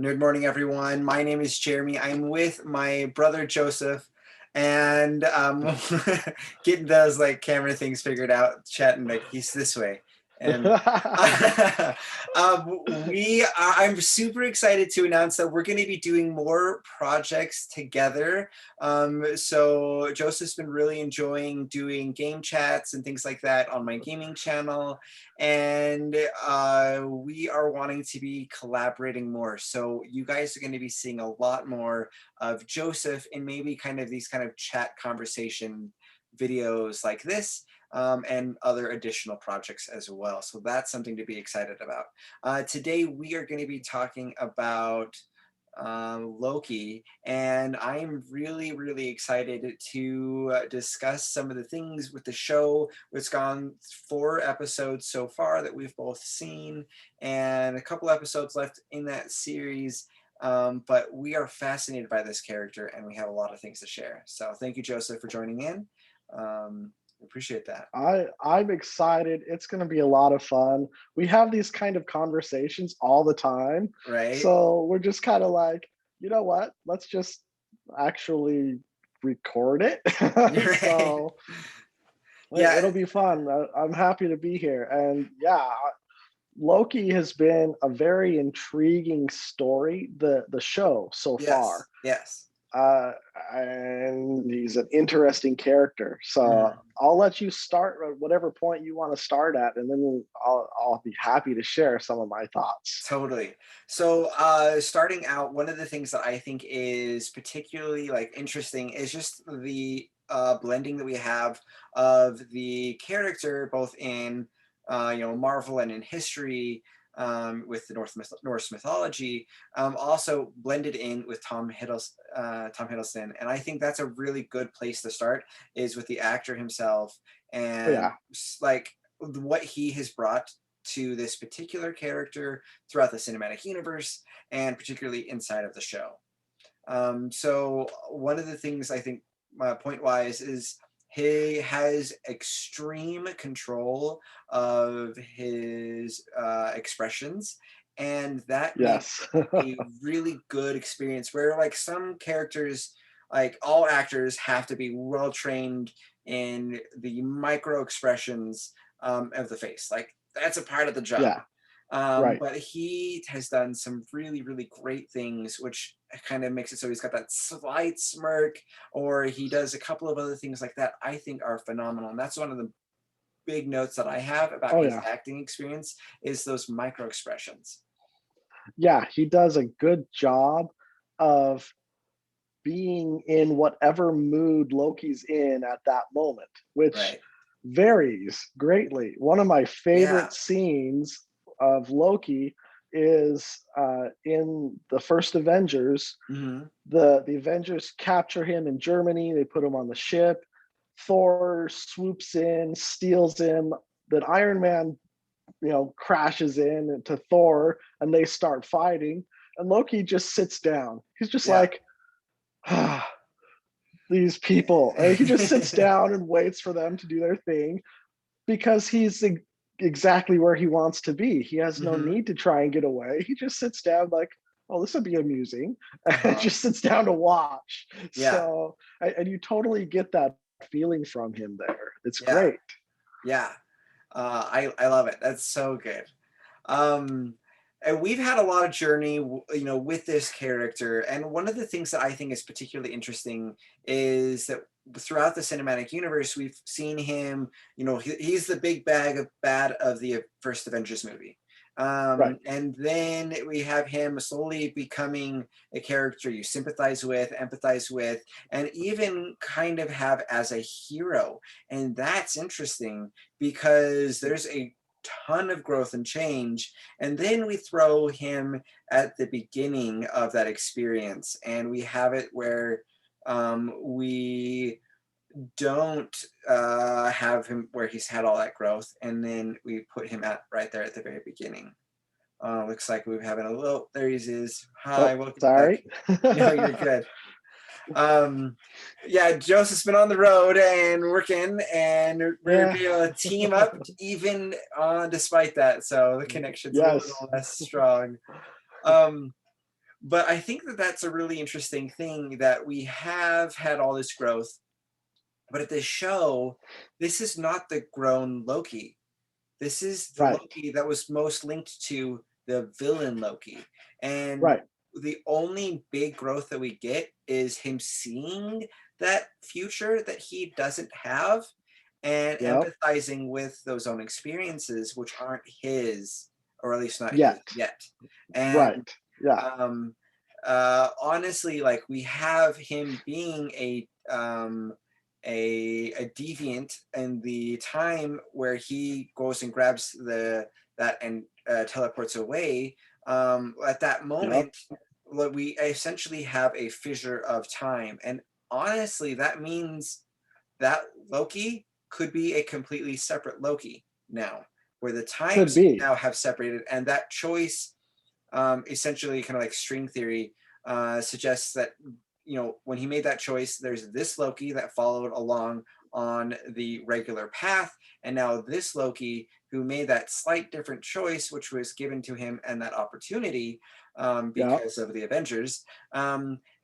Nerd morning, everyone. My name is Jeremy. I'm with my brother Joseph, and getting those like camera things figured out. Chatting like he's this way, and I'm super excited to announce that we're going to be doing more projects together. So Joseph's been really enjoying doing game chats and things like that on my gaming channel, and we are wanting to be collaborating more. So you guys are going to be seeing a lot more of Joseph in maybe kind of these kind of chat conversation videos like this, and other additional projects as well. So that's something to be excited about. Today we are going to be talking about Loki, and I'm really, really excited to discuss some of the things with the show. It's gone 4 episodes so far that we've both seen, and a couple episodes left in that series. But we are fascinated by this character, and we have a lot of things to share. So thank you, Joseph, for joining in. Appreciate that. I'm excited. It's going to be a lot of fun. We have these kind of conversations all the time. Right? So we're just kind of like, you know what? Let's just actually record it. Right. So Yeah. it'll be fun. I'm happy to be here. And yeah, Loki has been a very intriguing story, the show so Yes. far. Yes. uh, and he's an interesting character. So Mhm. I'll let you start at whatever point you want to start at, and then I'll be happy to share some of my thoughts. Totally. So, starting out, one of the things that I think is particularly like interesting is just the blending that we have of the character, both in Marvel and in history, with the Norse mythology, also blended in with Tom Hiddleston, and I think that's a really good place to start is with the actor himself Oh, and yeah, like what he has brought to this particular character throughout the cinematic universe, and particularly inside of the show. So one of the things I think, point wise, is he has extreme control of his expressions, and that makes yes, a really good experience where like some characters, like all actors, have to be well trained in the micro expressions of the face. Like that's a part of the job. yeah, right. But he has done some really, really great things, which kind of makes it so he's got that slight smirk, or he does a couple of other things like that I think are phenomenal. And that's one of the big notes that I have about Oh, his yeah, acting experience is those micro expressions. yeah. He does a good job of being in whatever mood Loki's in at that moment, which Right. varies greatly. One of my Yeah. favorite scenes of Loki is in the first Avengers. Hmm. The Avengers capture him in Germany. They put him on the ship. Thor swoops in, steals him. Then Iron Man, crashes in to Thor, and they start fighting. And Loki just sits down. He's just Yeah. like, ah, these people. And he just sits down and waits for them to do their thing because he's exactly where he wants to be. He has no Hmm. need to try and get away. He just sits down like, oh, this would be amusing, and Uh-huh. just sits down to watch. Yeah. So, and you totally get that feeling from him there. It's Yeah. great. Yeah. I love it. That's so good. Um, and we've had a lot of journey, with this character. And one of the things that I think is particularly interesting is that throughout the cinematic universe, we've seen him. He's the big bag of bad of the first Avengers movie. Right. And then we have him slowly becoming a character you sympathize with, empathize with, and even kind of have as a hero. And that's interesting because there's a ton of growth and change, and then we throw him at the beginning of that experience, and we have it where we don't have him where he's had all that growth, and then we put him at right there at the very beginning. Looks like we're having a little, there he is. Hi, Oh, welcome back. sorry. No, you're good. um yeah, Joseph's been on the road and working, and we're Yeah. being able to team up even despite that, so the connection's a little Yes. less strong. um But I think that that's a really interesting thing, that we have had all this growth, but at this show, this is not the grown Loki. This is the Right. Loki that was most linked to the villain Loki. And Right. the only big growth that we get is him seeing that future that he doesn't have and Yep. empathizing with those own experiences, which aren't his, or at least not his Yet. yet. And Right. Yeah. um, honestly, like, we have him being a deviant in the time where he goes and grabs that and teleports away. At that Yep. moment, what we essentially have a fissure of time, and honestly, that means that Loki could be a completely separate Loki now, where the Could times be. now have separated, and that choice, essentially, kind of like string theory, suggests that, when he made that choice, there's this Loki that followed along on the regular path, and now this Loki who made that slight different choice, which was given to him and that opportunity, Yep. because of the Avengers.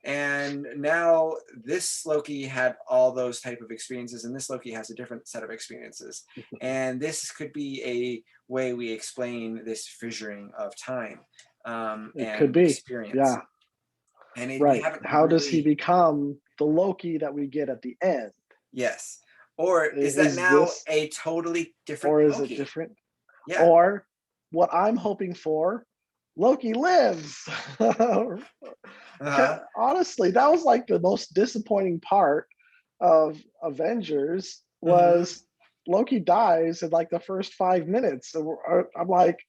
And now this Loki had all those type of experiences, and this Loki has a different set of experiences. And this could be a way we explain this fissuring of time, It could and be. experience. Yeah. And we Right. haven't How does he really, become the Loki that we get at the end? yes. Or is that Is now this, a totally different or is it Loki? different? Yeah. Or what I'm hoping for, Loki lives. Uh-huh. Honestly, that was like the most disappointing part of Avengers Hmm. was Loki dies in like the first 5 minutes. And I'm like,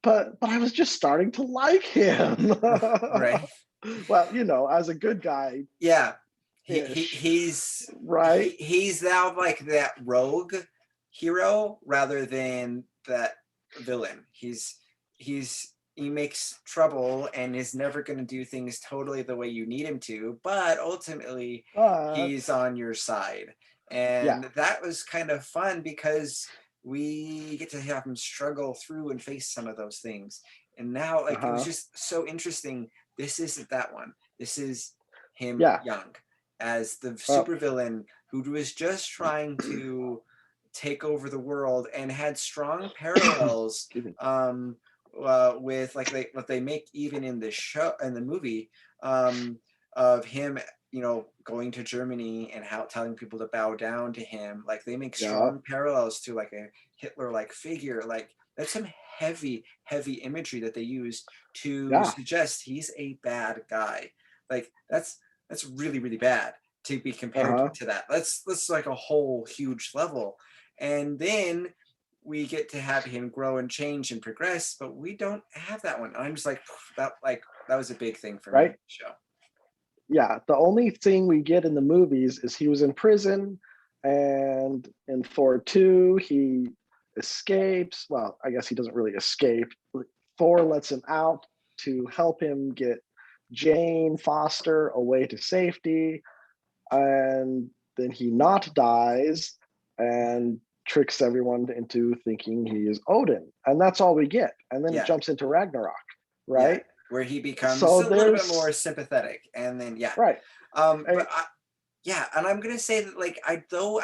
but I was just starting to like him. Right. Well, as a good guy Yeah. He, he ish, he's right? he's now like that rogue hero rather than that villain. He makes trouble and is never going to do things totally the way you need him to, but ultimately But he's on your side. yeah, And that was kind of fun because we get to have him struggle through and face some of those things. And now, like, it was uh-huh, just so interesting. This isn't that one. This is him yeah. young as the Well, supervillain who was just trying to take over the world and had strong parallels, excuse me. with, like, what they make even in the show, in the movie, um, of him, going to Germany and how telling people to bow down to him. Like, they make Yeah, strong parallels to like a Hitler-like figure. Like, that's some heavy, heavy imagery that they use to yeah, suggest he's a bad guy. Like, that's really, really bad to be compared uh-huh. to that. That's like a whole huge level. And then we get to have him grow and change and progress, but we don't have that one. I'm just that was a big thing for me in Right? the show. Yeah. The only thing we get in the movies is he was in prison, and in Thor 2, he escapes. Well, I guess he doesn't really escape. Thor lets him out to help him get Jane Foster away to safety, and then he not dies and tricks everyone into thinking he is Odin. And that's all we get. And then it Yeah, jumps into Ragnarok, yeah, right? where he becomes So a little bit more there's sympathetic, and then yeah, right. but yeah, and I'm gonna say that, like, I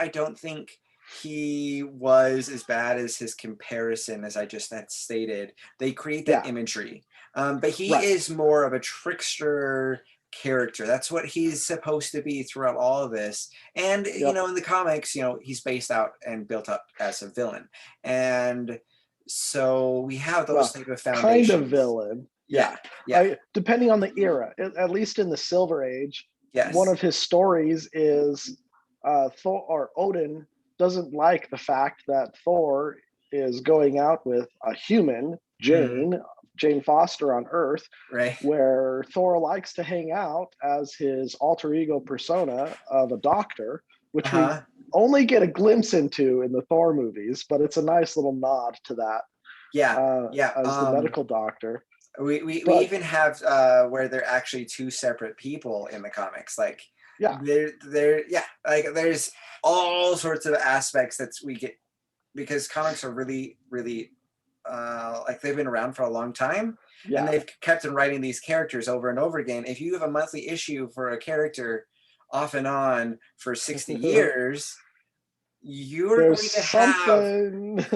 don't think he was as bad as his comparison, as I just had stated. They create that Yeah, imagery, but he right. is more of a trickster character. That's what he's supposed to be throughout all of this. And Yep. in the comics, he's based out and built up as a villain, and so we have those Well, type of kind of foundations. villain. Yeah, Yeah. yeah, Depending on the era, at least in the Silver Age, one yes, of his stories is Thor or Odin doesn't like the fact that Thor is going out with a human, mhm, Jane Foster on Earth, right, where Thor likes to hang out as his alter ego persona of a doctor, which we uh-huh, only get a glimpse into in the Thor movies, but it's a nice little nod to that yeah, yeah. as the medical doctor. We But even have where they're actually two separate people in the comics. Like, yeah, they're yeah, like, there's all sorts of aspects that we get, because comics are really, really like they've been around for a long time, and Yeah. they've kept on writing these characters over and over again. If you have a monthly issue for a character off and on for 60 years, you're There's going to have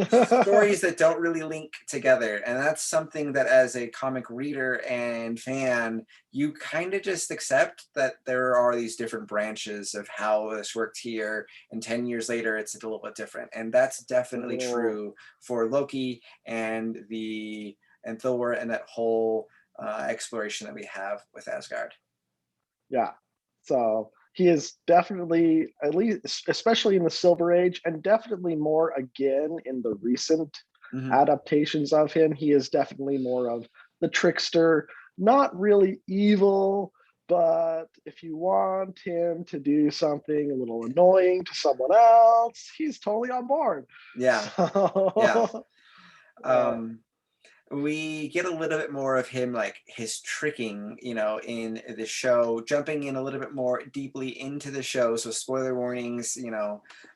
something. stories that don't really link together. And that's something that as a comic reader and fan, you kind of just accept that there are these different branches of how this worked here, and 10 years later it's a little bit different. And that's definitely Oh, true for Loki and Thor and that whole exploration that we have with Asgard. yeah. So he is definitely, at least, especially in the Silver Age, and definitely more again in the recent Mm-hmm. adaptations of him. He is definitely more of the trickster, not really evil, but if you want him to do something a little annoying to someone else, he's totally on board. Yeah, yeah. So, uh, Um, we get a little bit more of him, like his tricking, in the show, jumping in a little bit more deeply into the show. So spoiler warnings,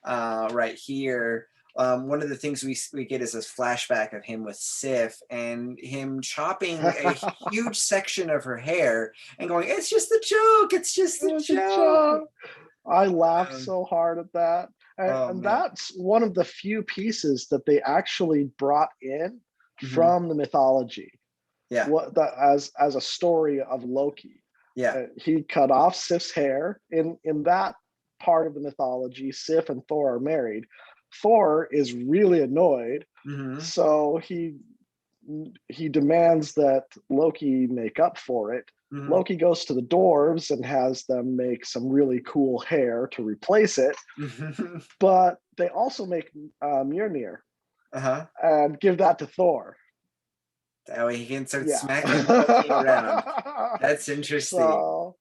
right here. One of the things we get is this flashback of him with Sif and him chopping a huge section of her hair and going, "It's just a joke. It's just a it's a joke." joke. I laughed Um, so hard at that. oh And man. that's one of the few pieces that they actually brought in Hmm. from the mythology. Yeah. What that as a story of Loki. Yeah. He cut off Sif's hair. In that part of the mythology, Sif and Thor are married. Thor is really annoyed, Hmm. so he demands that Loki make up for it. Hmm. Loki goes to the dwarves and has them make some really cool hair to replace it, but they also make Mjolnir Uh-huh. and give that to Thor. That way he can start Yeah. smacking Loki around. That's interesting. So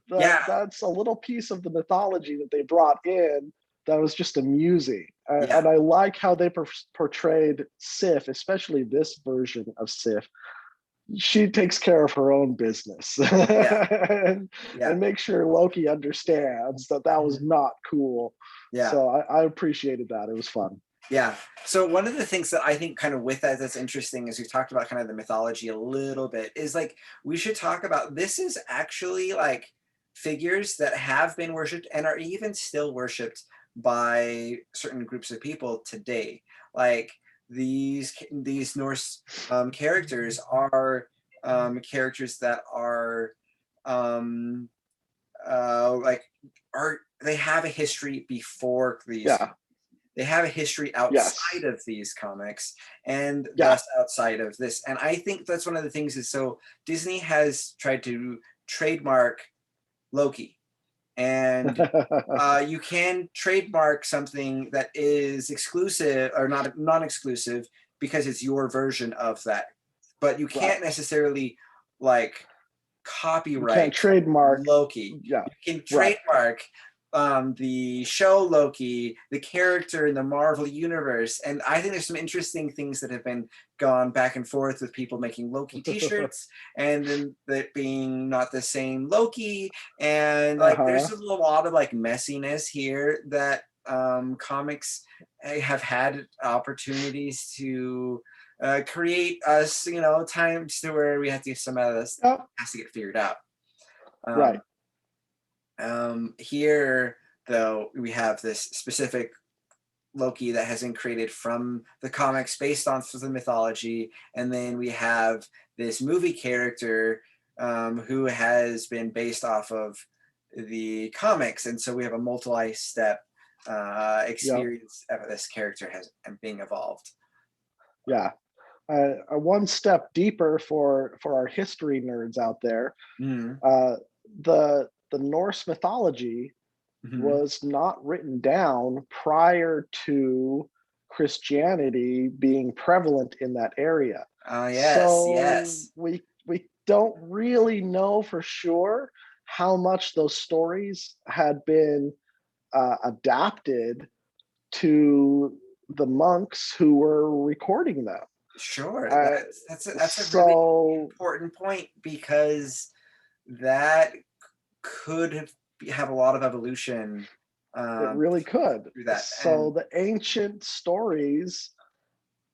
Yeah, that's a little piece of the mythology that they brought in that was just amusing. yeah, And I like how they portrayed Sif, especially this version of Sif. She takes care of her own business yeah, and yeah, make sure Loki understands that that was mhm, not cool. yeah, So I appreciated that. It was fun. yeah. So one of the things that I think kind of with that that's interesting is we've talked about kind of the mythology a little bit is like we should talk about this is actually like figures that have been worshipped and are even still worshipped by certain groups of people today. Like these Norse characters are characters that are um, like are they have a history before these, Yeah. they have a history outside Yes. of these comics and Yeah. thus outside of this. And I think that's one of the things is so Disney has tried to trademark Loki, and you can trademark something that is exclusive or not non-exclusive because it's your version of that, but you Right. can't necessarily like You can't copyright trademark. Loki. Yeah. You can Right. trademark the show Loki, the character in the Marvel universe, and I think there's some interesting things that have been gone back and forth with people making Loki T-shirts, and then that being not the same Loki, and like Uh-huh. there's a lot of like messiness here that comics have had opportunities to create us, times to where we have to some of this Yep. has to get figured out. Right. Um, Here, though, we have this specific Loki that has been created from the comics based on the mythology, and then we have this movie character who has been based off of the comics, and so we have a multi-step Yep. experience of this character has being evolved. Yeah. A one step deeper for our history nerds out there. Mm-hmm. Uh, the Norse mythology Mm-hmm. was not written down prior to Christianity being prevalent in that area. Yes, So yes. we don't really know for sure how much those stories had been adapted to the monks who were recording them. Sure, Uh, that's a really so important point because that could have a lot of evolution it really could. through that. So And the ancient stories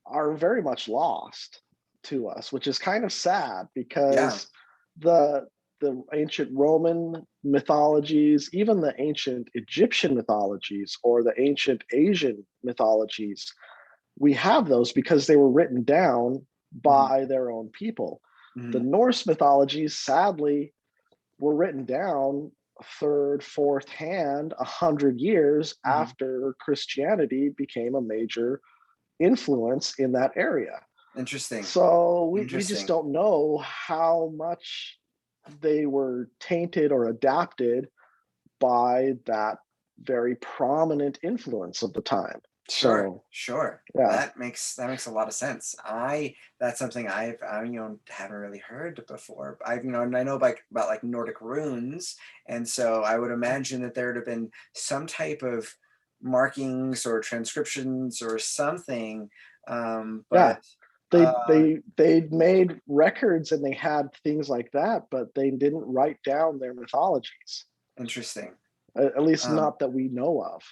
are very much lost to us, which is kind of sad Yeah. because the the ancient Roman mythologies, even the ancient Egyptian mythologies or the ancient Asian mythologies, we have those because they were written down Mhm. by their own people. The Mhm. Norse mythologies, sadly, were written down third, fourth hand, 100 years Mhm. after Christianity became a major influence in that area. Interesting. So we just Interesting. don't know how much they were tainted or adapted by that very prominent influence of the time. Sure, So sure. yeah, That makes a lot of sense. That's something haven't really heard before. And I know about like Nordic runes, and so I would imagine that there would have been some type of markings or transcriptions or something. yeah. But uh, They made records and they had things like that, but they didn't write down their mythologies. interesting. At least Um, not that we know of.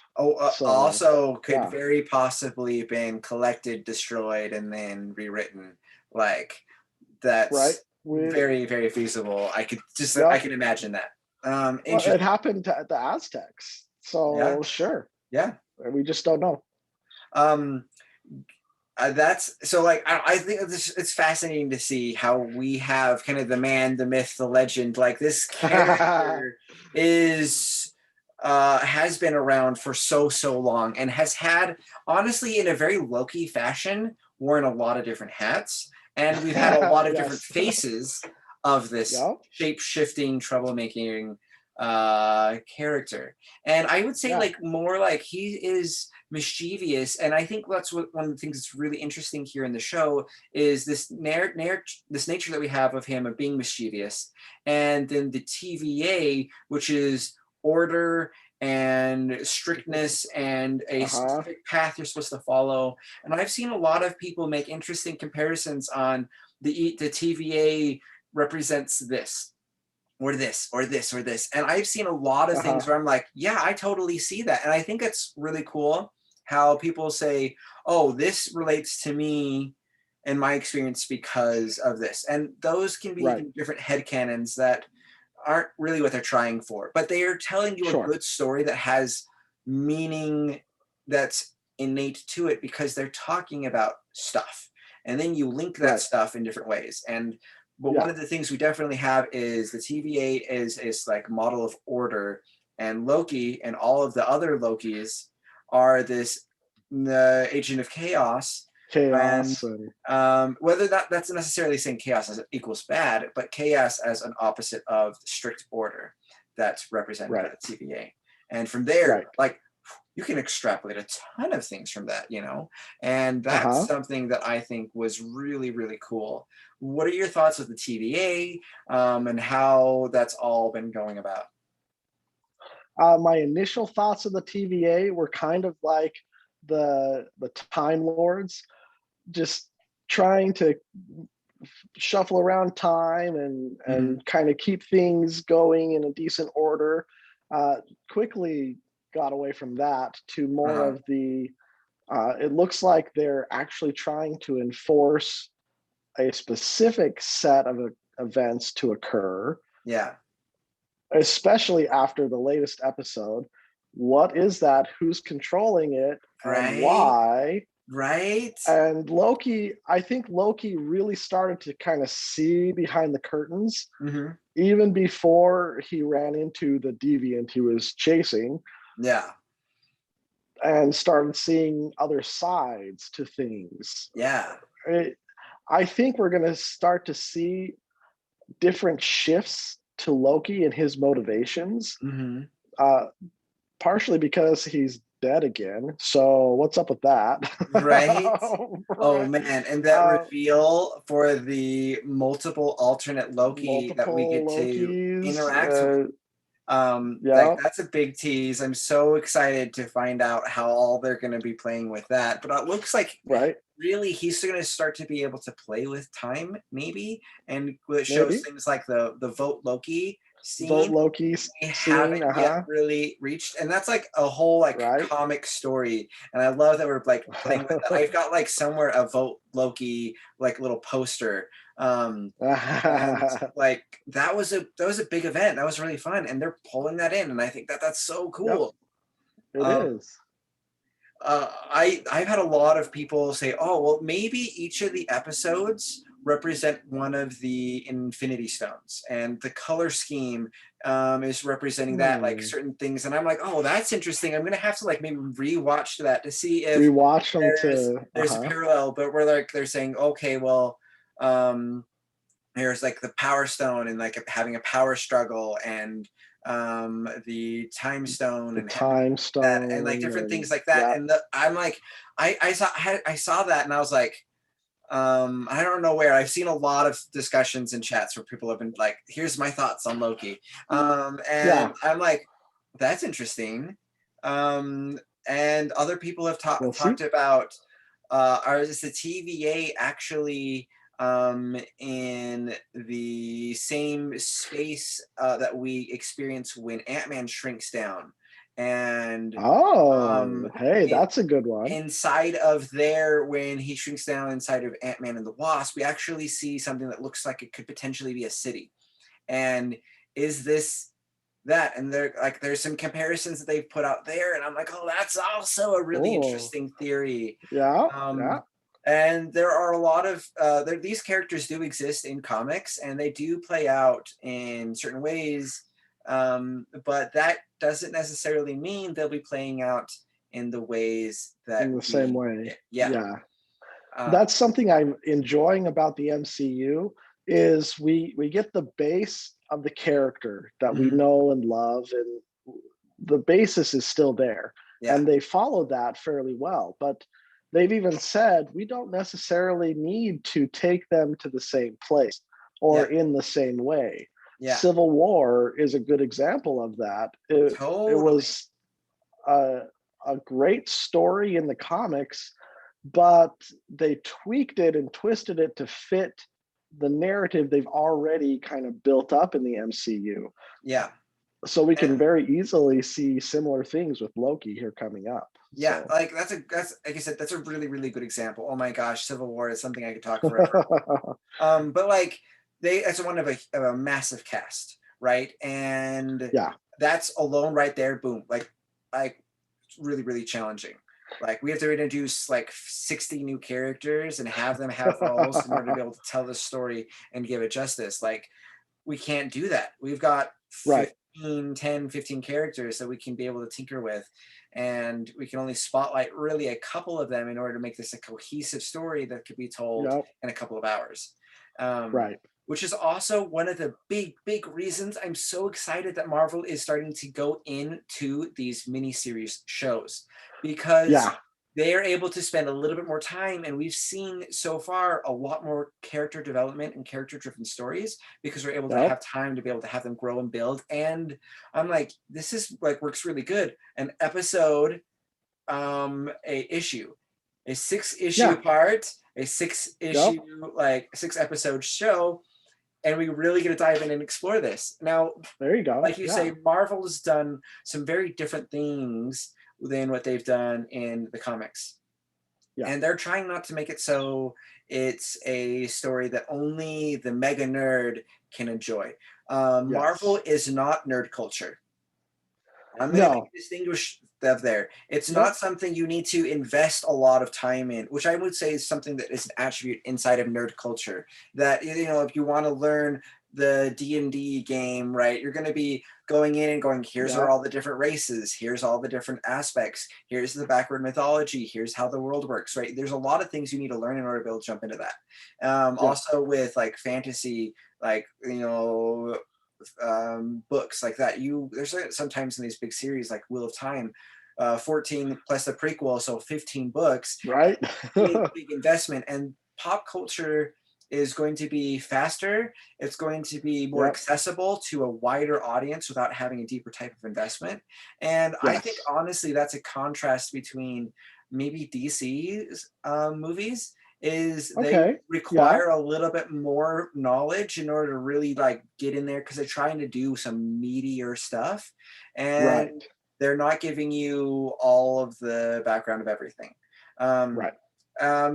So also could yeah, very possibly been collected, destroyed, and then rewritten. Like right. that's We very, very feasible. I Yep. can imagine that. Well, it Interesting. happened to the Aztecs. Yeah, So sure, yeah. we just don't know. Um, that's so like I think it's fascinating to see how we have kind of the man, the myth, the legend. Like this character is has been around for so long and has had honestly in a very Loki fashion worn a lot of different hats, and we've had a lot of different Yes. faces of this Yep. shape-shifting troublemaking character. And I would say Yeah. like more like he is mischievous, and I think that's what one of the things that's really interesting here in the show is this nature that we have of him of being mischievous, and then the TVA, which is order and strictness and a Uh-huh. specific path you're supposed to follow. And I've seen a lot of people make interesting comparisons on the TVA represents this or this or this or this. And I've seen a lot of things Uh-huh. where I'm like, yeah, I totally see that. And I think it's really cool how people say, oh, this relates to me and my experience because of this. And those can be Right. even different headcanons that aren't really what they're trying for, but they are telling you a Sure. good story that has meaning that's innate to it because they're talking about stuff. And then you link that Right. stuff in different ways. And but one Yeah. of the things we definitely have is the TVA is like model of order, and Loki and all of the other Lokis are this the agent of chaos. And Chaos and whether that's necessarily saying chaos as equals bad, but chaos as an opposite of the strict order that's represented by right. the TVA. And from there, Right. like you can extrapolate a ton of things from that, and that's Uh-huh. something that I think was really, really cool. What are your thoughts of the TVA and how that's all been going about? My initial thoughts of the TVA were kind of like the Time Lords, just trying to shuffle around time Mm-hmm. and kind of keep things going in a decent order. Uh, Quickly got away from that to more Uh-huh. of the. It looks like they're actually trying to enforce a specific set of events to occur, Yeah. especially after the latest episode. What is that? Who's controlling it? And Right. why? Right. And Loki, I think Loki really started to kind of see behind the curtains Mm-hmm. even before he ran into the deviant he was chasing Yeah. and started seeing other sides to things. Yeah. It, I think we're going to start to see different shifts to Loki and his motivations, Mm-hmm. uh, partially because he's dead again. So what's up with that? Right. Oh Right. man, and that uh, reveal for the multiple alternate Loki that we Multiple get to Lokis. interact with. Like Yeah. that's a big tease. I'm so excited to find out how all they're going to be playing with that. But it looks like Right. really he's going to start to be able to play with time, maybe, and it shows Maybe. things like the vote Loki vote scene Loki we scene. haven't yet really reached, and that's like a whole like Right. comic story, and I love that we're like playing with that. I've got like somewhere a vote Loki like little poster, and like that was a big event. That was really fun, and they're pulling that in, and I think that that's so Yep, cool. it um is. I've had a lot of people say, oh, well, maybe each of the episodes represent one of the Infinity Stones, and the color scheme is representing that, like certain things. And I'm like, oh, that's interesting. I'm gonna have to like maybe rewatch that to see if Rewatch them there's to there's a parallel. But we're like they're saying, okay, well, um, there's like the Power Stone and like having a power struggle, and the Time Stone the and time that, and like stone different and things like that. yeah. And I'm like, I saw that, and I was like, I don't know where. I've seen a lot of discussions and chats where people have been like, here's my thoughts on Loki. Yeah, And I'm like, that's interesting. And other people have we'll talked see. about, is the TVA actually in the same space that we experience when Ant-Man shrinks down? And um, Oh, hey, it, that's a good one. inside of there, when he shrinks down inside of Ant-Man and the Wasp, we actually see something that looks like it could potentially be a city. And is this that? And there's some comparisons that they've put out there, and I'm like, oh, that's also a really Oh, interesting theory. yeah, yeah. um, and there are a lot of these characters do exist in comics, and they do play out in certain ways, but that doesn't necessarily mean they'll be playing out in the ways that In the same we way. yeah. Yeah. uh, That's something I'm enjoying about the MCU is we get the base of the character that we mhm, know and love, and the basis is still there, yeah, and they follow that fairly well. But they've even said we don't necessarily need to take them to the same place yeah, or in the same way. yeah, Civil War is a good example of that. It totally, was a, a great story in the comics, but they tweaked it and twisted it to fit the narrative they've already kind of built up in the MCU. yeah. So we can And very easily see similar things with Loki here coming up. yeah, So like that's like I said, that's a really, really good example. Oh my gosh, Civil War is something I could talk forever about. But like that's one of a massive cast, right? And yeah, that's alone right there, boom, like it's really, really challenging. Like we have to introduce like 60 new characters and have them have roles in order to be able to tell the story and give it justice. Like we can't do that. We've got right. 15 characters that we can be able to tinker with, and we can only spotlight really a couple of them in order to make this a cohesive story that could be told Yep, in a couple of hours. um, right. which is also one of the big reasons I'm so excited that Marvel is starting to go into these miniseries shows, because Yeah, they are able to spend a little bit more time, and we've seen so far a lot more character development and character driven stories because we're able to yep, have time to be able to have them grow and build. And I'm like, this is like works really good. An episode, a issue, a six issue yeah, part, a six yep. issue, like 6 episode show, and we really get to dive in and explore this. Now, There you go. like you Yeah, say, Marvel's done some very different things than what they've done in the comics, yeah, and they're trying not to make it so it's a story that only the mega nerd can enjoy. Marvel yes. is not nerd culture. I'm going to make No, a distinguish that there. It's not nope. something you need to invest a lot of time in, which I would say is something that is an attribute inside of nerd culture. That, if you want to learn the D&D game, right, you're going to be going in and going, here's are Yep, all the different races, here's all the different aspects, here's the backward mythology, here's how the world works, right? There's a lot of things you need to learn in order to be able to jump into that. yep, Also with like fantasy, like books like that. There's sometimes in these big series like Wheel of Time, 14 plus the prequel, so 15 books, right. big investment. And pop culture is going to be faster. It's going to be more Yep, accessible to a wider audience without having a deeper type of investment. And I think yes. honestly, that's a contrast between maybe DC's movies is they Okay. Yeah. require a little bit more knowledge in order to really like get in there because they're trying to do some meatier stuff, and Right. they're not giving you all of the background of everything. Um, Right.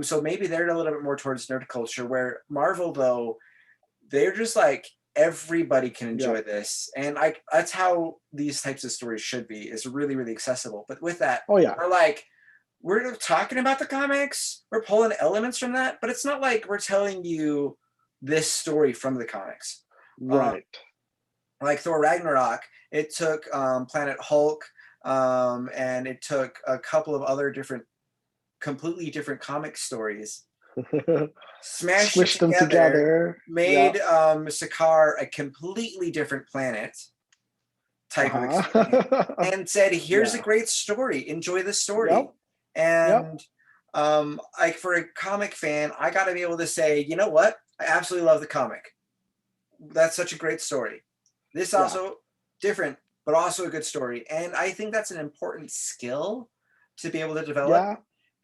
so maybe they're a little bit more towards nerd culture, where Marvel though, they're just like everybody can Yeah. enjoy this, and I that's how these types of stories should be, is really really accessible. But with that, Oh yeah. we're like, we're talking about the comics, we're pulling elements from that, but it's not like we're telling you this story from the comics. um, Right. like Thor Ragnarok, it took Planet Hulk, and it took a couple of other different completely different comic stories, smashed it Squish them together, together. Yeah. made Sakaar a completely different planet type of experience, Uh-huh. and said, "Here's a Yeah. great story. Enjoy the story." Yep. Yep. And like for a comic fan, I got to be able to say, you know what? I absolutely love the comic. That's such a great story. This Yeah. also different, but also a good story. And I think that's an important skill to be able to develop. Yeah.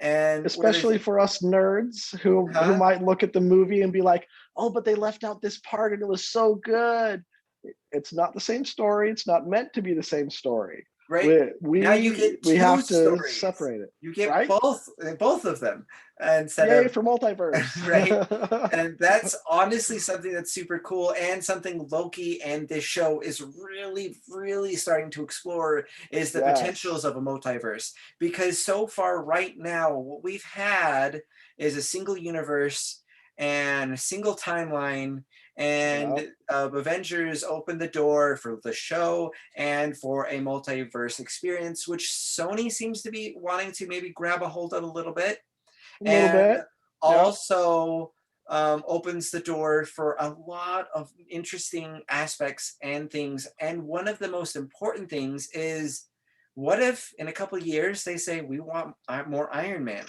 And whether Especially for us nerds who huh? might look at the movie and be like, "Oh, but they left out this part and it was so good." It's not the same story. It's not meant to be the same story. Right? We Now you we get we two have to stories. separate it, You get right? both of them instead Yay of for multiverse. right. And that's honestly something that's super cool, and something Loki and this show is really, really starting to explore, is the Yes. potentials of a multiverse. Because so far, right now, what we've had is a single universe and a single timeline. And Yep. Avengers opened the door for the show and for a multiverse experience, which Sony seems to be wanting to maybe grab a hold of a little bit, A little and bit. Yep. also opens the door for a lot of interesting aspects and things. And one of the most important things is, what if in a couple of years they say we want more Iron Man?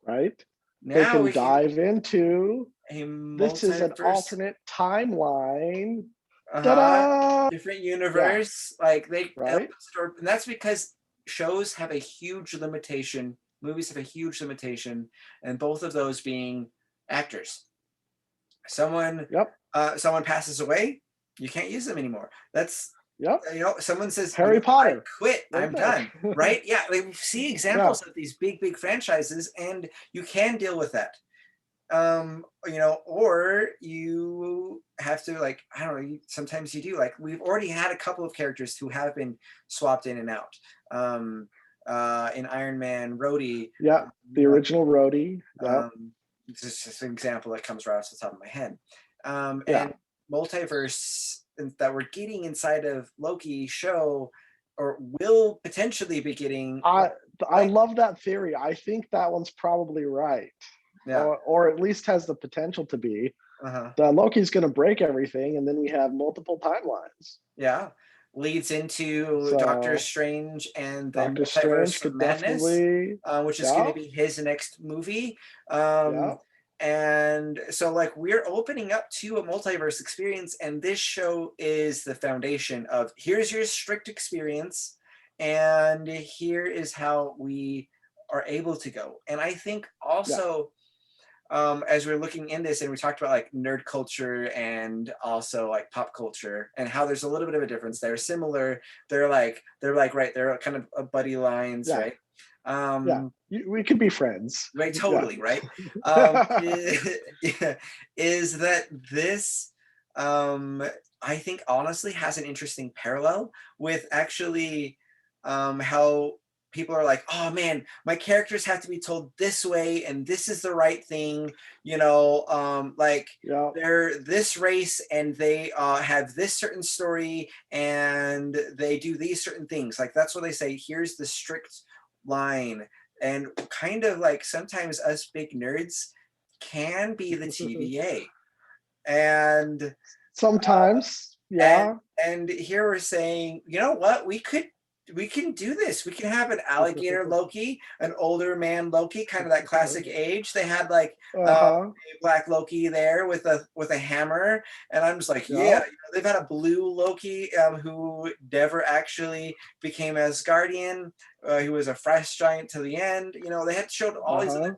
Right. They Now can we can dive into a this is an multiverse, alternate timeline. uh-huh, Ta-da! different Yeah. universe. Like they Right. and that's because shows have a huge limitation, movies have a huge limitation, and both of those being actors. Someone Yep. someone passes away, you can't use them anymore. That's Yep. someone says, Harry I Potter. quit, Right I'm there. done, right? Yeah, we see Yeah. examples of these big franchises, and you can deal with that. Or you have to, like, I don't know, sometimes you do, like we've already had a couple of characters who have been swapped in and out. um in Iron Man, Rhodey, Yeah. The like, original Rhodey. Yep. this is just an example that comes right off the top of my head. Yeah. And multiverse that we're getting inside of Loki show, or will potentially be getting, I I like, love that theory. I think that one's probably right. yeah, Or at least has the potential to be. uh-huh, That Loki's gonna break everything and then we have multiple timelines. yeah, leads into Doctor So Strange and the Doctor Strange Multiverse of could Madness, definitely, which is going to yeah, be his next movie. yeah, And so, like, we're opening up to a multiverse experience, and this show is the foundation of, here's your strict experience, and here is how we are able to go. And I think yeah. also, as we're looking in this, and we talked about like nerd culture and also like pop culture, and how there's a little bit of a difference. They're similar. They're like right. They're kind of buddy lines, Yeah, right? yeah. We could be friends. Right, Yeah. totally, right. Yeah, is that this, um I think honestly has an interesting parallel with actually, how people are like, oh man, my characters have to be told this way, and this is the right thing, like, Yeah. they're this race, and they have this certain story, and they do these certain things. Like, that's what they say, here's the strict line. And kind of like sometimes us big nerds can be the TVA. And Sometimes, and yeah. and here we're saying, you know what, we can do this. We can have an alligator Loki, an older man Loki, kind of that classic age. They had like Uh-huh. black Loki there with a hammer, and I'm just like, yeah, Yep. they've had a blue Loki, who never actually became Asgardian. He was a fresh giant to the end. They had showed all these other Uh-huh.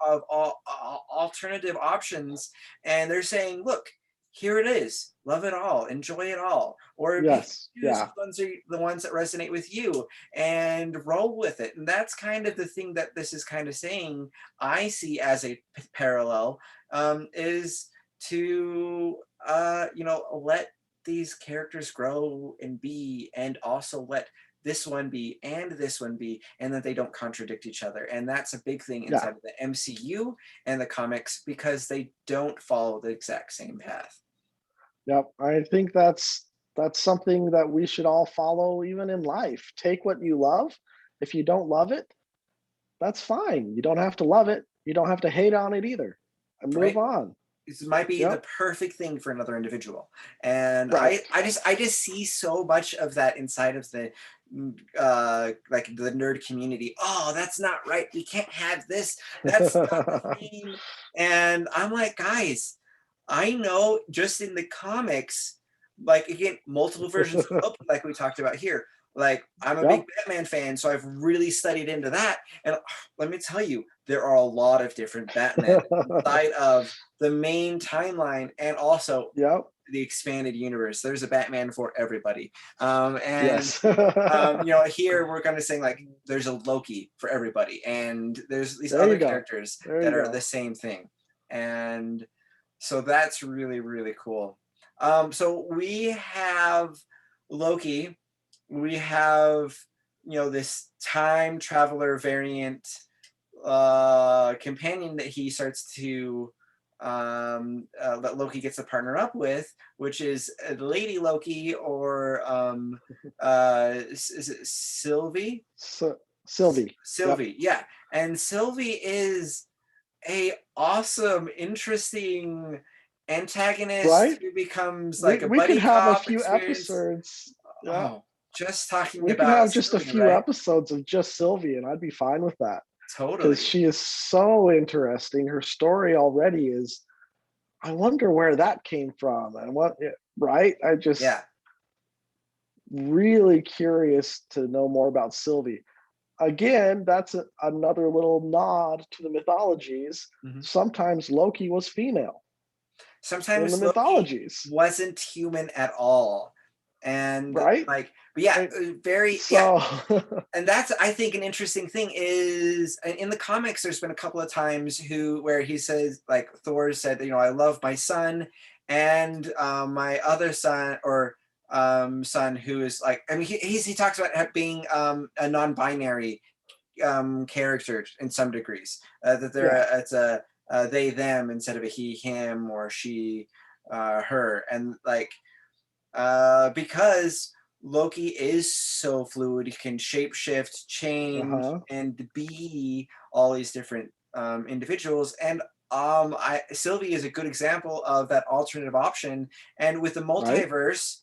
of alternative options, and they're saying, look, here it is, love it all, enjoy it all, or pick Yes. and choose Yeah. which ones are the ones that resonate with you and roll with it. And that's kind of the thing that this is kind of saying, I see as a parallel, is to let these characters grow and be, and also let this one be and this one be, and that they don't contradict each other. And that's a big thing Yeah. inside of the MCU and the comics, because they don't follow the exact same path. Yep. I think that's something that we should all follow even in life. Take what you love. If you don't love it, that's fine. You don't have to love it. You don't have to hate on it either. And move Right, on. this might be the Yep. perfect thing for another individual. And Right. I just see so much of that inside of the like the nerd community. Oh, that's not right, we can't have this, that's not the theme. And I'm like, guys, I know just in the comics, like, again, multiple versions of Loki, like we talked about here. Like, I'm a big Yep. Batman fan, so I've really studied into that. And let me tell you, there are a lot of different Batman inside of the main timeline, and also Yep. the expanded universe. There's a Batman for everybody. And Yes. here we're kind of saying, like, there's a Loki for everybody, and there's these There you other go. characters There that you are the go. same thing. And so that's really, really cool. So we have Loki, we have, this time traveler variant companion that he starts to that Loki gets to partner up with, which is Lady Loki, or is it Sylvie? So, Sylvie. Yep. Sylvie, yeah. And Sylvie is a awesome, interesting antagonist Right? who becomes like a We could buddy have a cop few experience. episodes. Yeah. Oh, just talking We could about have just a Sylvie, few right? episodes of just Sylvie, and I'd be fine with that because Totally. she is so interesting. Her story already is, I wonder where that came from and right? I just Yeah. really curious to know more about Sylvie. Again, that's another little nod to the mythologies. Mhm. Sometimes Loki was female in the Sometimes Loki mythologies, wasn't human at all. And right? like, but yeah, Like, very, yeah. so, And that's, I think, an interesting thing is, in the comics, there's been a couple of times where he says, like, Thor said, I love my son, and my other son, or son, who is like, I mean, he talks about being a non-binary character in some degrees, that yeah, it's a they them instead of a he him, or she her. And like, because Loki is so fluid, he can shapeshift, change, uh-huh, and be all these different individuals. And Sylvie is a good example of that alternative option. And with the right? multiverse,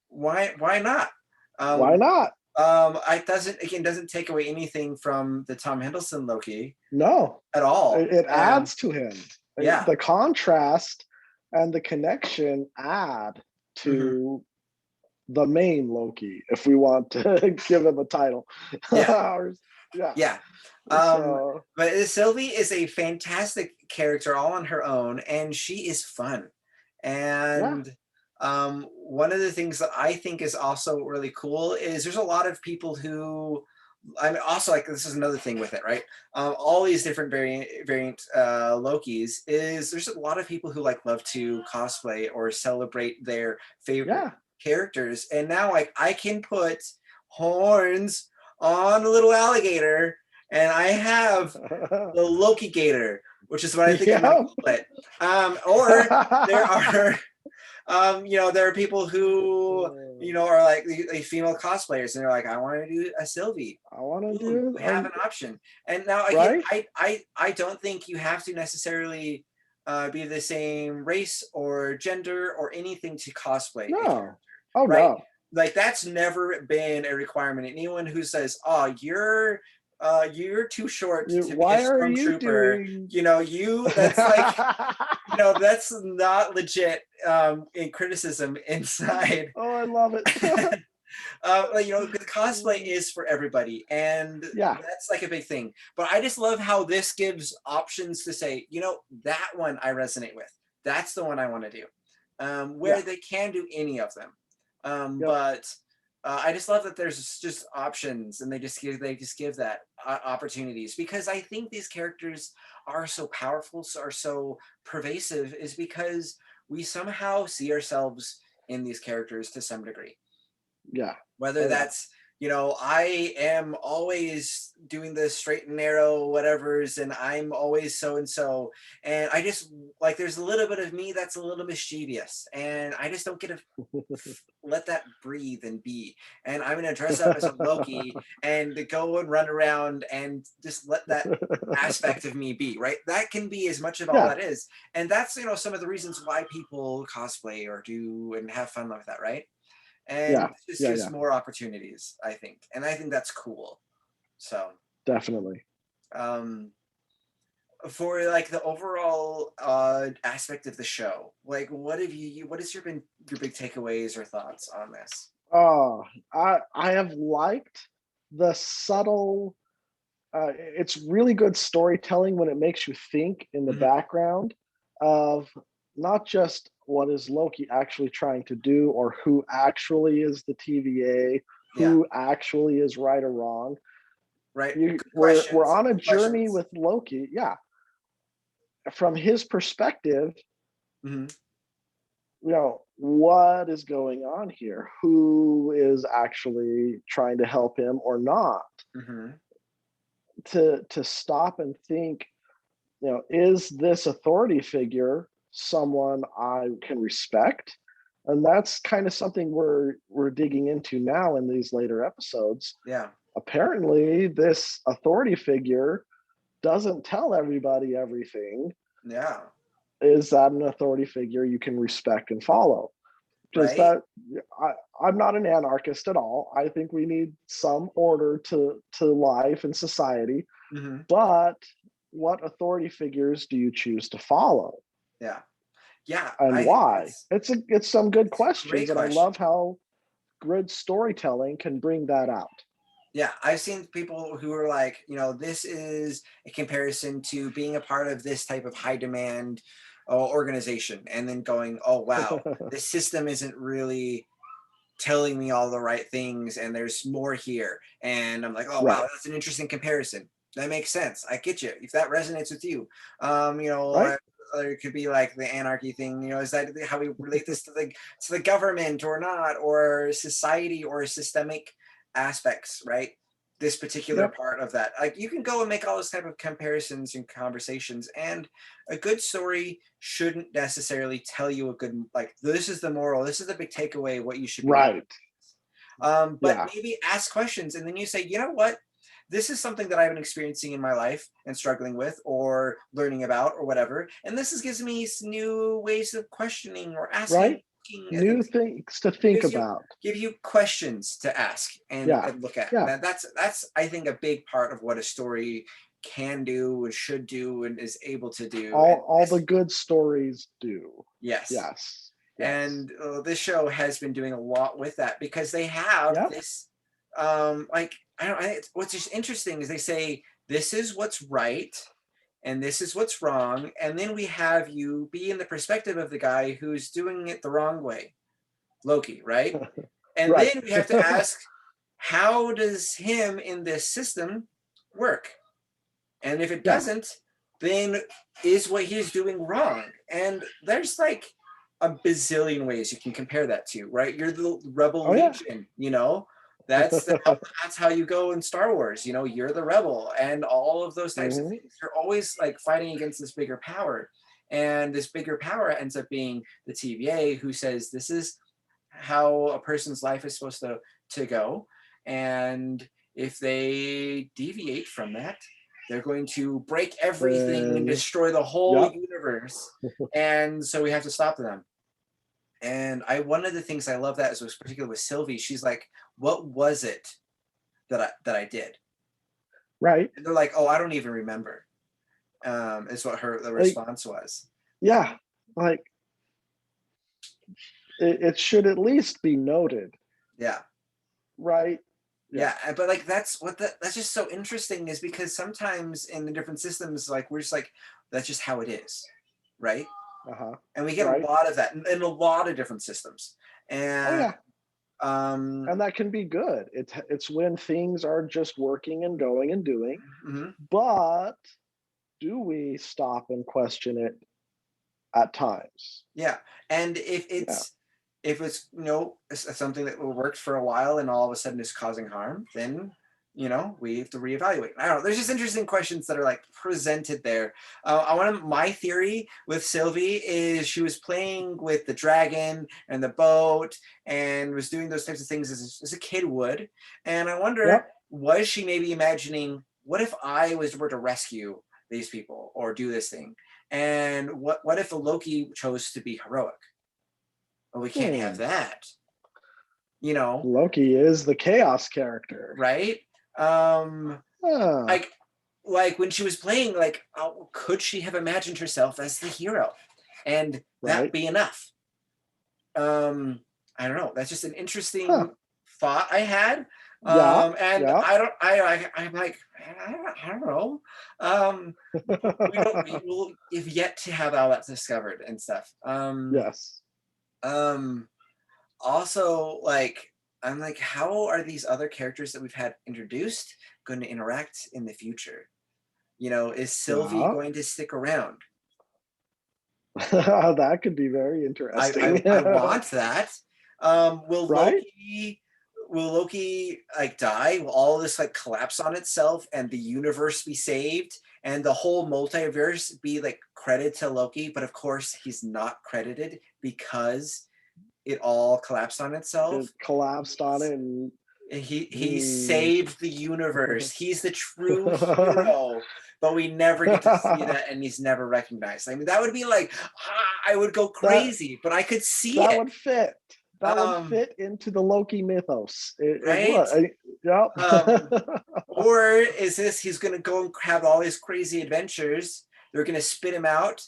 why not? Why Um, not? it doesn't take away anything from the Tom Hiddleston Loki No, at all. it And adds to him. yeah. The contrast and the connection add Hmm. to the main Loki, if we want to give him a title. Yeah. Yeah. Yeah. Um, So, but Sylvie is a fantastic character all on her own, and she is fun. yeah. And one of the things that I think is also really cool is there's a lot of people who, I mean, also, like, this is another thing with it, right? All these different variant Lokis, is there's a lot of people who like love to cosplay or celebrate their favorite Yeah. characters, and now, like, I can put horns on a little alligator, and I have the Loki Gator, which is what I think I'm going to Yeah. call it. Or there are there are people who, are like the female cosplayers, and they're like, I want to do a Sylvie. I want to Boom, do you have an option. And now, again, right. I don't think you have to necessarily be the same race or gender or anything to cosplay a character, No. Oh right? no. Like, that's never been a requirement. Anyone who says, oh, you're too short to be a Why are you stormtrooper, doing that's like, that's not legit in criticism inside. Oh, I love it. Like, the cosplay is for everybody, and Yeah, that's like a big thing. But I just love how this gives options to say, that one I resonate with. That's the one I want to do. Where yeah, they can do any of them. yep, But I just love that there's just options, and they just give that opportunities, because I think these characters are so powerful, are so pervasive, is because we somehow see ourselves in these characters to some degree. yeah. Whether Oh yeah. that's, I am always doing the straight and narrow whatevers, and I'm always so and so, and I just, like, there's a little bit of me that's a little mischievous, and I just don't get to let that breathe and be. And I'm going to dress up as a Loki and to go and run around and just let that aspect of me be, right? That can be as much of all Yeah, that is. And that's, some of the reasons why people cosplay or do and have fun with that, right? yeah, And this yeah, gives yeah. more opportunities, I think. And I think that's cool. So, Definitely. um, for like the overall aspect of the show, like what has your big takeaways or thoughts on this? Oh, I have liked the subtle. It's really good storytelling when it makes you think in the Mhm. background of not just what is Loki actually trying to do or who actually is the TVA, Yeah. who actually is right or wrong. Right. You, Good we're questions. on a Good journey questions. with Loki. Yeah, from his perspective, Hmm. what is going on here? Who is actually trying to help him or not? Hmm. To stop and think, is this authority figure someone I can respect? And that's kind of something we're digging into now in these later episodes. Yeah. Apparently, this authority figure doesn't tell everybody everything. Yeah. Is that an authority figure you can respect and follow? Because Right. that I, I'm not an anarchist at all. I think we need some order to life and society, Hmm. but what authority figures do you choose to follow Yeah. Yeah. and I think why? that's It's some good it's a great questions, and I question. love how good storytelling can bring that out. Yeah, I've seen people who are like, this is a comparison to being a part of this type of high demand organization, and then going, oh wow, this system isn't really telling me all the right things, and there's more here. And I'm like, oh wow, Right, that's an interesting comparison. That makes sense. I get you. If that resonates with you, right, or it could be like the anarchy thing. Is that how we relate this to the government or not, or society or systemic aspects, right? This particular yep, part of that, like, you can go and make all those type of comparisons and conversations, and a good story shouldn't necessarily tell you a good, like, this is the moral, this is the big takeaway, what you should be learning. right, But yeah, maybe ask questions, and then you say, you know what, this is something that I've been experiencing in my life and struggling with or learning about or whatever, and this gives me new ways of questioning or asking, right. looking at New things. things to think gives you about. give you questions to ask Yeah, and look at. yeah. That's I think a big part of what a story can do and should do and is able to do. And All the good stories do. yes, Yes, yes, and this show has been doing a lot with that, because they have yep. this, like, I don't what's just interesting is they say this is what's right and this is what's wrong, and then we have you be in the perspective of the guy who's doing it the wrong way, Loki, right? And Right. then we have to ask, how does him in this system work? And if it Yeah. doesn't, then is what he's doing wrong? And there's like a bazillion ways you can compare that to, right? You're the rebel Oh yeah. legion, that's how you go in Star Wars. You're the rebel, and all of those types of Hmm. things. You're always like fighting against this bigger power, and this bigger power ends up being the TVA, who says this is how a person's life is supposed to go, and if they deviate from that, they're going to break everything and Then destroy the whole yep. universe, and so we have to stop them. And one of the things I love that is, was particularly with Sylvie, she's like, what was it that I did? Right. And they're like, oh, I don't even remember, is what the Like response was. yeah. Like it should at least be noted. Yeah. right? Yeah. Yeah, but like that's just so interesting is because sometimes in the different systems, like we're just like that's just how it is, right? Uh-huh. And we get a Right. lot of that in a lot of different systems. Oh And yeah. um, And that can be good. It's when things are just working and going and doing. mhm, But do we stop and question it at times? yeah, and Yeah. if it's something that worked for a while and all of a sudden is causing harm, then we have to reevaluate. I don't know. There's just interesting questions that are like presented there. I want to. My theory with Sylvie is she was playing with the dragon and the boat and was doing those types of things as a kid would. And I wonder, Yep. was she maybe imagining, what if I was were to rescue these people or do this thing? And what if a Loki chose to be heroic? Well, we can't have Hmm. that, you know, Loki is the chaos character. right? Um, Huh. like like when she was playing, like, could she have imagined herself as the hero, and that Right. be enough? Um, I don't know. That's just an Huh. interesting thought I had. Yeah. And Yeah. I don't. I'm like, I don't know. Um, we will have yet to have all that discovered and stuff. Yes. Um, Also, like, I'm like, how are these other characters that we've had introduced going to interact in the future? Is Sylvie Yeah. going to stick around? That could be very I interesting. I, I want that. Will Right? Loki like die? Will all this like collapse on itself and the universe be saved and the whole multiverse be like credited to Loki? But of course, he's not credited because it all collapsed on It itself. collapsed on it and He hmm. saved the universe. He's the true hero, but we never get to see that, and he's never recognized. I mean, that would be like, I would go that crazy, but I could see that it. would fit. That would Um, fit into the Loki mythos. It right? would. Yep. Or is this he's gonna go and have all these crazy adventures? They're gonna spit him out,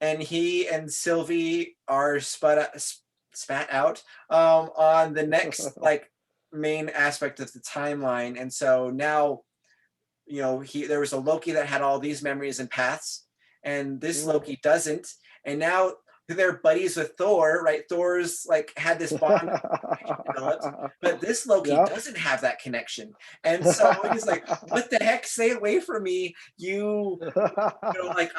and he and Sylvie are spat out on the next like main aspect of the timeline. And so now, he there was a Loki that had all these memories and paths, and this Mm. Loki doesn't. And now they're buddies with Thor, right? Thor's like had this bond developed, but this Loki Yep. doesn't have that connection. And so he's like, what the heck? Stay away from me. Like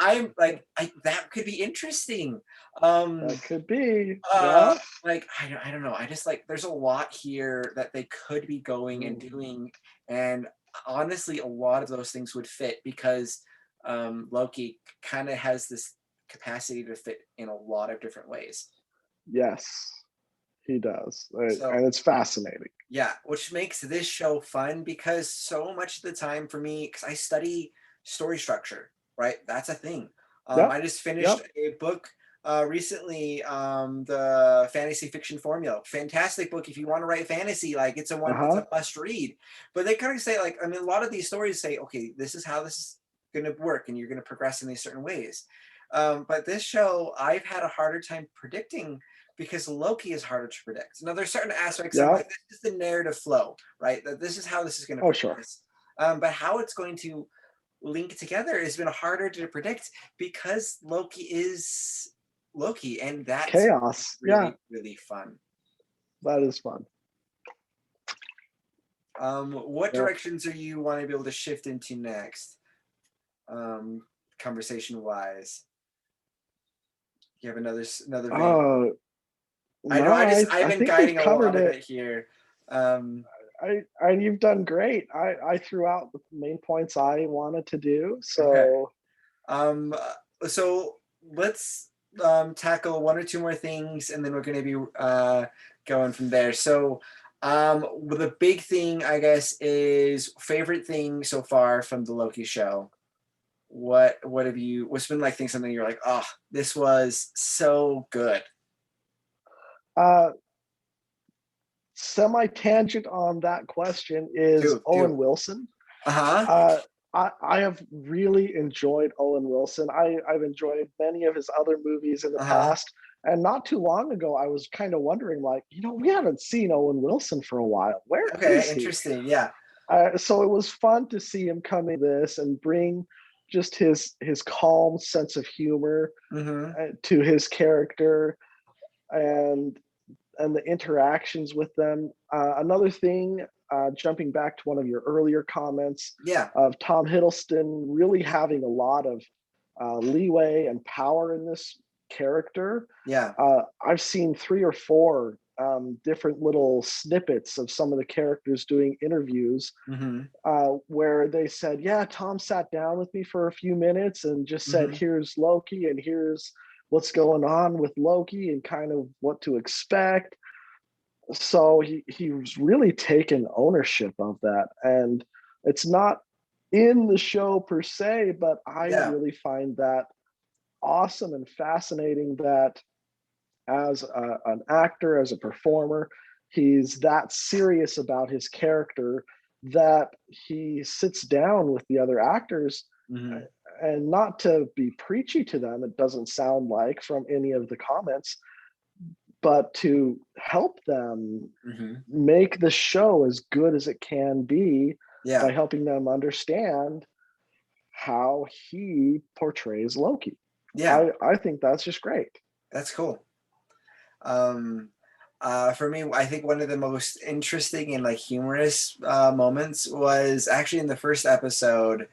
that could be interesting. That Um could be. uh Yeah. like I don't know. I just like there's a lot here that they could be going and Mm. doing. And honestly, a lot of those things would fit because Loki kind of has this capacity to fit in a lot of different ways. Yes, he does. So And it's fascinating. yeah, which makes this show fun because so much of the time for me, because I study story structure, right? That's a thing. Yep. I just finished Yep. a book recently, the Fantasy Fiction Formula. Fantastic book if you want to write fantasy. Like it's Uh-huh. a must read. But they kind of say like, I mean, a lot of these stories say, okay, this is how this is going to work, and you're going to progress in these certain ways. But this show, I've had a harder time predicting because Loki is harder to predict. Now, there's certain aspects I'm like, Yep. this is the narrative flow, right? That this is how this is going to Oh, sure. progress. But how it's going to link together has been harder to predict because Loki is Loki, and that's Chaos. Yeah, really, really fun. that is fun. What Yep. directions are you want to be able to shift into next, conversation wise? You have another vein. Oh, I know. no, I've I been think we've guiding a covered lot of it. it here. Um, You've done great. I threw out the main points I wanted to do. okay. So Um, so let's tackle one or two more things, and then we're going to be going from there. So, the big thing, I guess, is favorite thing so far from the Loki show. What's been like something you're like, oh, this was so good. uh semi-tangent on that question is Do. Owen Wilson. Uh-huh. Uh, I have really enjoyed Owen Wilson. I've enjoyed many of his other movies in the Uh-huh. past, And not too long ago, I was kind of wondering, like, we haven't seen Owen Wilson for a while. Where Okay, is he? interesting. Yeah. So it was fun to see him come in this and bring just his calm sense of humor Hmm. to his character, and and the interactions with them. Another thing, jumping back to one of your earlier comments Yeah. of Tom Hiddleston really having a lot of leeway and power in this character. Yeah. I've seen 3 or 4 different little snippets of some of the characters doing interviews Hmm. where they said, "Yeah, Tom sat down with me for a few minutes and just said, Hmm. here's Loki, and here's what's going on with Loki, and kind of what to expect." So he was really taking ownership of that, and it's not in the show per se, but I Yeah. really find that awesome and fascinating that as an actor, as a performer, he's that serious about his character that he sits down with the other actors, uh, Hmm. and not to be preachy to them, it doesn't sound like from any of the comments, but to help them Hmm. make the show as good as it can be by Yeah. helping them understand how he portrays Loki. Yeah. I think that's just great. That's cool. Um, for me, I think one of the most interesting and like humorous moments was actually in the first episode,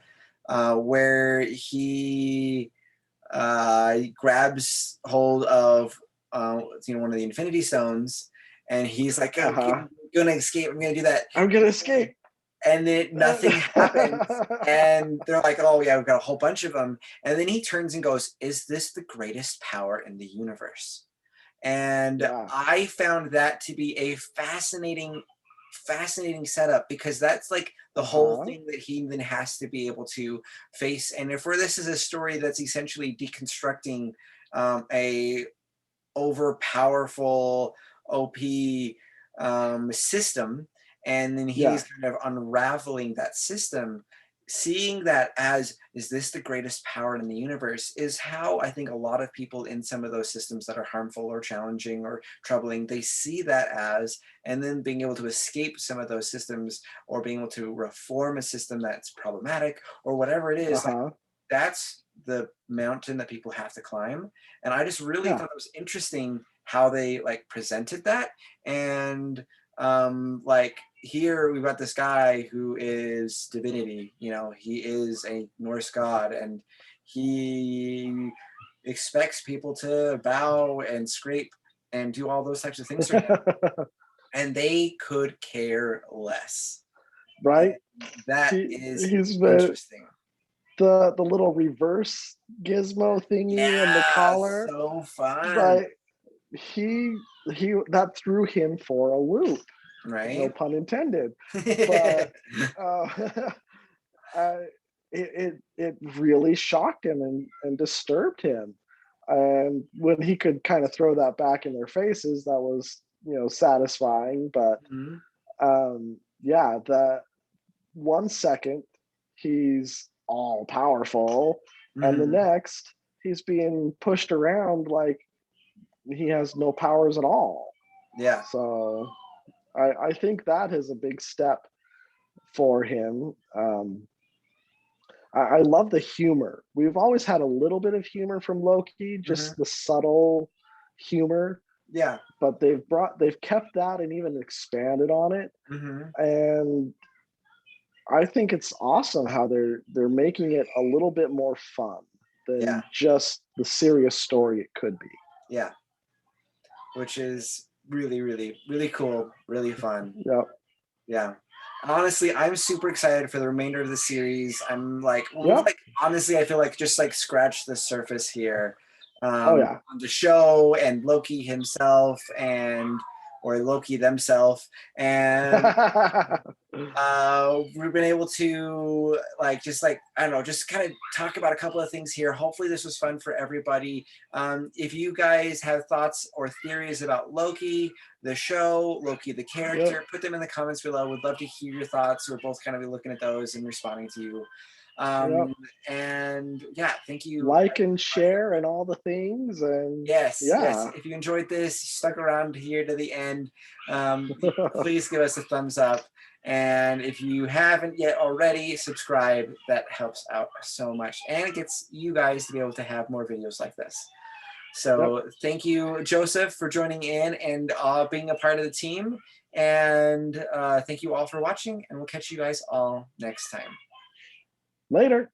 where he grabs hold of one of the Infinity Stones, and he's like, "Okay, Uh-huh. I'm gonna escape. I'm gonna do that," I'm gonna escape. and then nothing happens. And they're like, "Oh yeah, we've got a whole bunch of them." And then he turns and goes, "Is this the greatest power in the universe?" And Yeah. I found that to be a fascinating setup, because that's like the whole Uh-huh. thing that he then has to be able to face. And if this is a story that's essentially deconstructing a over powerful OP system, and then he's Yeah. kind of unraveling that system. Seeing that as, is this the greatest power in the universe, is how I think a lot of people in some of those systems that are harmful or challenging or troubling, they see that as, and then being able to escape some of those systems, or being able to reform a system that's problematic or whatever it is, like Uh-huh. that's the mountain that people have to climb. And I just really Yeah. thought it was interesting how they like presented that. And like here we've got this guy who is divinity, he is a Norse god, and he expects people to bow and scrape and do all those types of things for him, and they could care less. And Right? that He is he's interesting. the little reverse gizmo thingy and the Yeah, collar, so fun, but he he that threw him for a loop, no right? pun intended. But uh, uh it really shocked him and disturbed him. And when he could kind of throw that back in their faces, that was satisfying. But Mhm, yeah, the 1 second he's all powerful, and the mhm. next he's being pushed around like he has no powers at all. Yeah, So I think that is a big step for him. I love the humor. We've always had a little bit of humor from Loki, mhm, just the subtle humor, yeah, but they've kept that and even expanded on it. mhm, And I think it's awesome how they're making it a little bit more fun yeah, than just the serious story it could be. yeah, which is really, really, really cool, really fun. Yep. Yeah. Honestly, I'm super excited for the remainder of the series. I'm like, we've Yep. like, honestly, I feel like just like scratched the surface here, Oh yeah. on the show and Loki himself, and or Loki themselves, and we've been able to like just like I don't know, just kind of talk about a couple of things here. Hopefully this was fun for everybody. If you guys have thoughts or theories about Loki the show, Loki the Yep. character, put them in the comments below. Would love to hear your thoughts. We're both kind of looking at those and responding to you. Yep. And yeah, thank you. Like and share and all the things. And Yes, yes. yeah. If you enjoyed this, stuck around here to the end, please give us a thumbs up. And if you haven't yet already, subscribe. That helps out so much. And it gets you guys to be able to have more videos like this. Yep. So thank you, Joseph, for joining in and being a part of the team. And thank you all for watching. And we'll catch you guys all next time. Later.